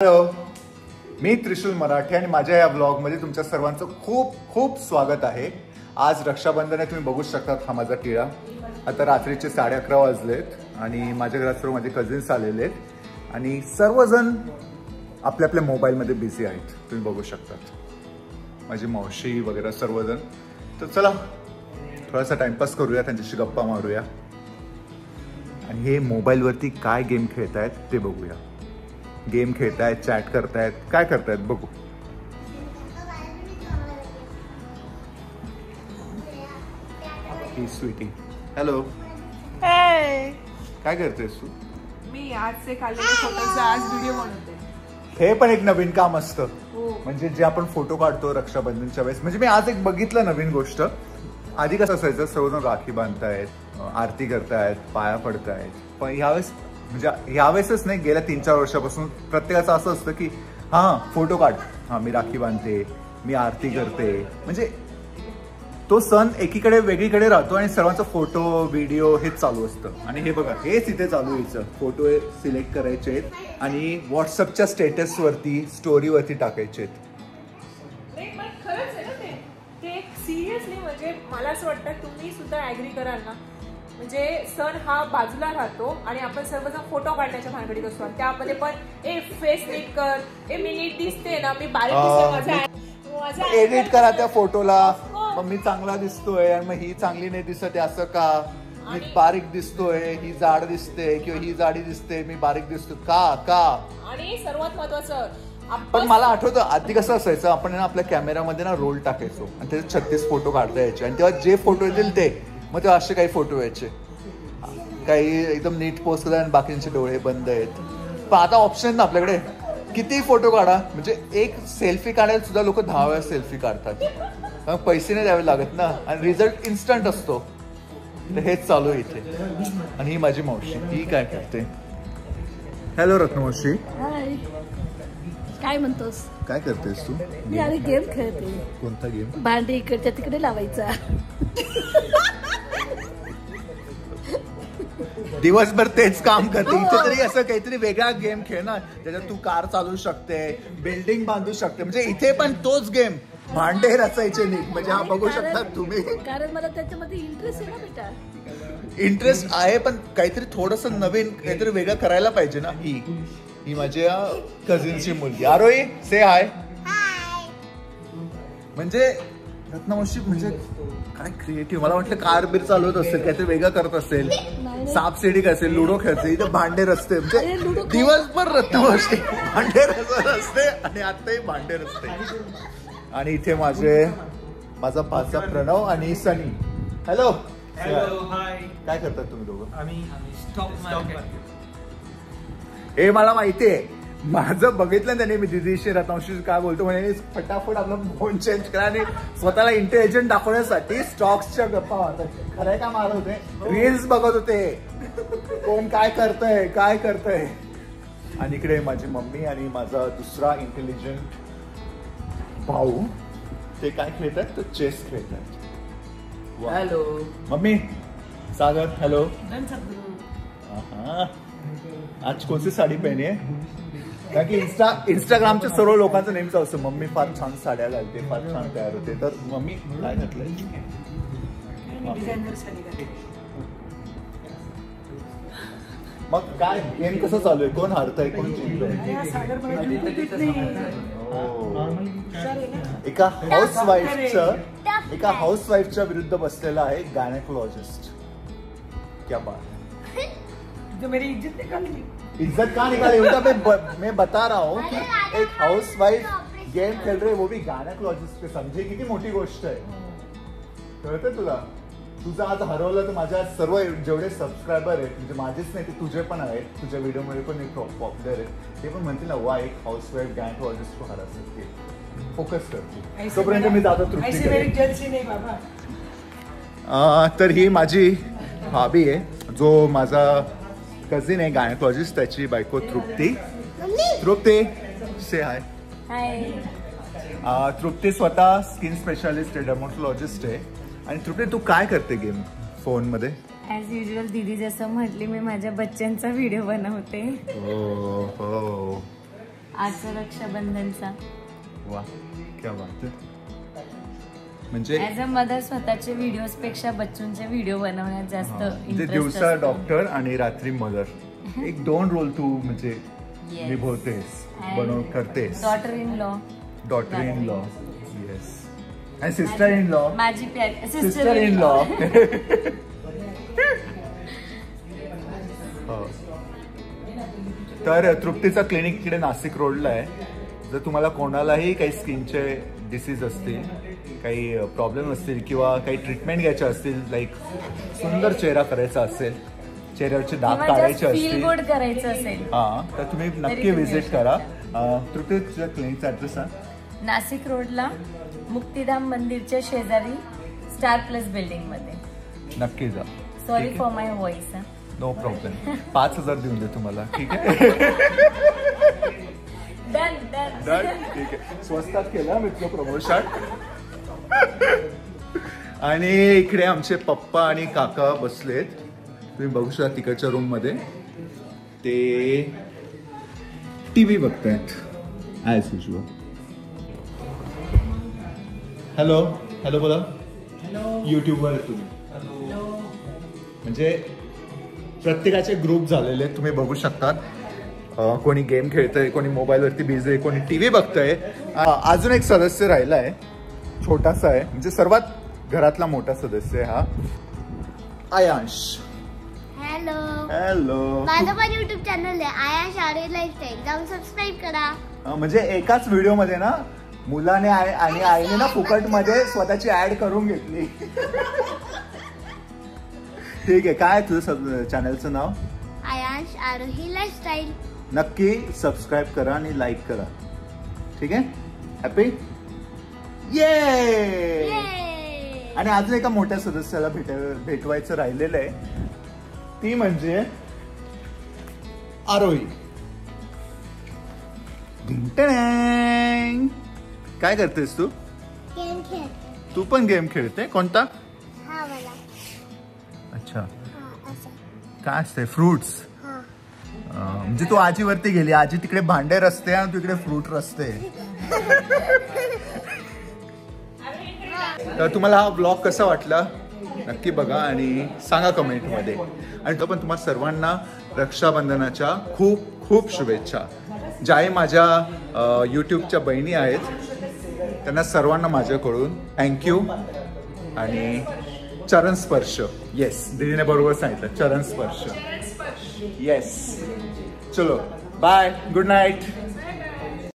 Hello, मी त्रिशूल मराठे आणि माझ्या या ब्लॉगमध्ये तुमच्या सर्वांचं खूप खूप स्वागत आहे. आज रक्षाबंधन आहे, तुम्ही बघू शकता हा माझा टिळा. आता रात्रीचे 11:30 वाजलेत आणि माझ्या घरात सर्व माझे कझिन्स आलेले आहेत आणि सर्वजण आपल्या आपल्या मोबाईलमध्ये बिझी आहेत. तुम्ही बघू शकतात माझी मावशी वगैरे सर्वजण. तर चला थोडासा टाइमपास करूया, त्यांच्याशी गप्पा मारूया आणि हे मोबाईलवरती काय गेम खेळतायत ते बघूया. गेम खेळतायत, चॅट करतायत, काय करतायत बघू. स्वीटी, हॅलो. काय करतेस तू? मी आजचे काढलेले फोटोचा आज व्हिडिओ बनवते. हे पण एक नवीन काम असतं. म्हणजे जे आपण फोटो काढतो रक्षाबंधनच्या वेळेस. म्हणजे मी आज एक बघितलं नवीन गोष्ट. आधी कसं असायचं, सर्वजण राखी बांधतायत, आरती करतायत, पाया पडतायत. पण ह्यावेळेस म्हणजे यावेळेसच नाही, गेल्या 3-4 वर्षापासून प्रत्येकाचं असं असतं की हा फोटो काढ, हा मी राखी बांधते, मी आरती करते. म्हणजे तो सण एकीकडे वेगळीकडे राहतो आणि सर्वांचा फोटो व्हिडिओ हेच चालू असतं. आणि हे बघा, हेच इथे चालू यायचं. फोटो सिलेक्ट करायचे आहेत आणि व्हॉट्सअपच्या स्टेटसवरती, स्टोरीवरती टाकायचे आहेत. खरंच आहे ना ते सिरियसली. म्हणजे मला असं वाटतं तुम्ही सुद्धा ऍग्री कराल ना. म्हणजे सण हा बाजूला राहतो आणि आपण सर्वजण फोटो काढण्याच्या भानगडीत असतो. त्यामध्ये पण फेस नीट कर, मी नीट दिसते ना, मी बारीक दिसते, एडिट करा त्या फोटोला. मग मी चांगला दिसतोय आणि मग ही चांगली नाही दिसत, असं का? मी बारीक दिसतोय, ही जाड दिसते, किंवा ही जाडी दिसते, मी बारीक दिसतो का? आणि सर्वात महत्वाचं, पण मला आठवतं आधी कसं असायचं, आपण ना आपल्या कॅमेरामध्ये ना रोल टाकायचो आणि त्याचे 36 फोटो काढता यायचे आणि तेव्हा जे फोटो येतील ते, मग तेव्हा असे काही फोटो यायचे, काही एकदम नीट पोस्ट करतात आणि बाकींचे डोळे बंद आहेत. पण आता ऑप्शन ना आपल्याकडे, किती फोटो काढा. म्हणजे एक सेल्फी काढायला सुद्धा लोक 10 वेळा सेल्फी काढतात. मग पैसे नाही द्यावे लागत ना आणि रिझल्ट इन्स्टंट असतो. तर हेच चालू आहे इथे. आणि ही माझी मावशी, ही काय करते? हॅलो रत्नमावशी. काय म्हणतोस? काय करतेस तू? मी आधी गेम खेळते. कोणता गेम? भांडी इकडच्या तिकडे लावायचा. दिवसभर तेच काम करते. इथे तरी असं काहीतरी वेगळा गेम खेळ ना, त्याच्यात तू कार चालवू शकते, बिल्डिंग बांधू शकते. म्हणजे इथे पण तोच गेम, भांडे रचायचे नीट. म्हणजे हा बघू शकता तुम्ही. कारण मला त्याच्यामध्ये इंटरेस्ट आहे ना बेटा. इंटरेस्ट आहे, पण काहीतरी थोडस नवीन, काहीतरी वेगळं करायला पाहिजे ना. ही माझ्या कझिनची मुलगी आरोही, से हाय. म्हणजे रत्नमावशी म्हणजे काय क्रिएटिव्ह. मला वाटलं कार बीर चालवत असेल, काहीतरी वेगळं करत असेल, साप सीडी असेल, लुडो खेळते, इथे भांडे रचते. म्हणजे दिवसभर रत्नमावशी भांडे रचत असते आणि आताही भांडे रचते. आणि इथे माझा भाचा प्रणव आणि सनी. हॅलो. काय करतात तुम्ही दोघं? हे मला माहितीये, माझं बघितलं त्याने. मी दिदीशी रत्नमावशी काय बोलतो म्हणे, फटाफट आपला फोन चेंज करा आणि स्वतःला इंटेलिजंट दाखवण्यासाठी स्टॉक्सच्या गप्पा मारतात. खरंय का मारत होते, रील्स बघत होते, कोण काय करतंय. आणि इकडे माझी मम्मी आणि माझा दुसरा इंटेलिजंट भाऊ, ते काय खेळतात, तर चेस खेळतात. Hello mummy. सागर, हॅलो. आज कोणती साडी पहनी आहे? कारण की इंस्टाग्रामच्या सर्व लोकांचं नेहमीच असतं, मम्मी फार छान साड्या घालते, फार छान तयार होते. तर मम्मी काय घातलंय? मग काय गेम कसं चालू आहे? कोण हारतंय, कोण जिंकतंय? एका हाऊसवाईफच्या विरुद्ध बसलेला आहे गायनेकोलॉजिस्ट. क्या बात. जो मेरी इज्जत निकाली. इज्जत कहाँ निकाली? उल्टा मैं बता रहा हूँ कि एक हाउसवाइफ गेम खेल रहे, वो भी गायनेकोलॉजिस्ट पे. समजे किती मोठी गोष्ट आहे. कळतं तुला? तुझं आज हरवलं तर माझ्या सर्व जेवढे सबस्क्रायबर आहेत, म्हणजे माझेच नाही, ते तुझे पण आहेत, तुझ्या व्हिडिओमध्ये पण एक पॉप्युलर आहेत, ते पण म्हणतील ना, वा एक हाऊसवाईफ गायनेकोलॉजिस्ट को हरा सकते. फोकस करते. तोपर्यंत मी जातो तृप्ती. तर ही माझी भाभी आहे, जो माझा कझिन आहे गायनेकोलॉजिस्ट, त्याची बायको तृप्ती. से हाय. तृप्ती स्वतः स्किन स्पेशालिस्ट आहे, डर्मॅटोलॉजिस्ट आहे. आणि तृप्ती, तू काय करते गेम फोन मध्ये? ॲज युजल दीदी जसं म्हटली, मी माझ्या बच्चांचा व्हिडिओ बनवते. आजचा रक्षाबंधनचा. वा क्या बात आहे. म्हणजे ऍज अ मदर स्वतःचे व्हिडिओज पेक्षा बच्चूंचे व्हिडिओ बनवण्यात जास्त म्हणजे इंटरेस्ट दिवसा डॉक्टर आणि रात्री मदर, एक 2 रोल तू म्हणजे Yes. निभवतेस, करतेस. Daughter in law. Daughter in law, yes, आणि सिस्टर इन लॉ. माझी सिस्टर इन लॉ. तर तृप्तीचा क्लिनिक इकडे नाशिक रोडला आहे. जर तुम्हाला कोणालाही काही स्किनचे डिसीज असतील, काही प्रॉब्लेम असतील किंवा काही ट्रीटमेंट घ्यायच्या असतील, लाईक सुंदर चेहरा करायचा असेल, चेहऱ्यावरचे डाग काढायचे असतील, गुड करायचं असेल, हा, तर तुम्ही नक्की विजिट करा. तृप्ती तुझ्या क्लिनिकचा ऍड्रेस सांग. नाशिक रोडला मुक्तिधाम मंदिरच्या शेजारी स्टार प्लस बिल्डिंग मध्ये. नक्की जा. Sorry for my voice. No problem. 5,000 देऊन दे तुम्हाला. ठीक आहे. डन. ठीक आहे. स्वस्तात केलं मी तुझं प्रमोशन. आणि इकडे आमचे पप्पा आणि काका बसलेत, तुम्ही बघू शकता तिकडच्या रूम मध्ये. ते टीव्ही बघतायत ॲज युजुअल. हॅलो हॅलो बोला. युट्यूबवर तुम्ही म्हणजे प्रत्येकाचे ग्रुप झालेले आहेत, तुम्ही बघू शकतात. कोणी गेम खेळतंय, कोणी मोबाईलवरती बिझी आहे, कोणी टीव्ही बघतंय. अजून एक सदस्य राहिला आहे, छोटासा आहे, म्हणजे सर्वात घरातला मोठा सदस्य आहे हा, आयांश. हॅलो. हॅलो. माझं पण युट्यूब चॅनल आहे आयांश आर्य लाईफस्टाईल, जाऊन सबस्क्राईब करा. म्हणजे एकाच व्हिडिओ मध्ये ना मुलाने आणि आईने ना फुकट मध्ये स्वतःची ऍड करून घेतली. ठीक आहे. काय तुझं चॅनलचं नाव? आयांश आरोही लाईफस्टाईल. नक्की सबस्क्राईब करा आणि लाईक करा. ठीक आहे. हॅपी. ये. आणि अजून एका मोठ्या सदस्याला भेटवायचं राहिलेलं आहे, ती म्हणजे आरोही. काय करतेस तू? गेम खेळते. तू पण गेम खेळते? कोणता? हा मला. अच्छा. हा असं. काय असते? फ्रुट्स. हा. म्हणजे तू आजीवरती गेली, आजी तिकडे भांडे रचते आणि तू इकडे फ्रूट रचते. तर तुम्हाला हा ब्लॉग कसा वाटला नक्की बघा आणि सांगा कमेंटमध्ये. आणि तो पण तुम्हा सर्वांना रक्षाबंधनाच्या खूप खूप शुभेच्छा. ज्याही माझ्या यूट्यूबच्या बहिणी आहेत त्यांना सर्वांना माझ्याकडून थँक्यू. आणि चरण स्पर्श. येस, दीदीने बरोबर सांगितलं, चरण स्पर्श. येस. चलो बाय, गुड नाईट.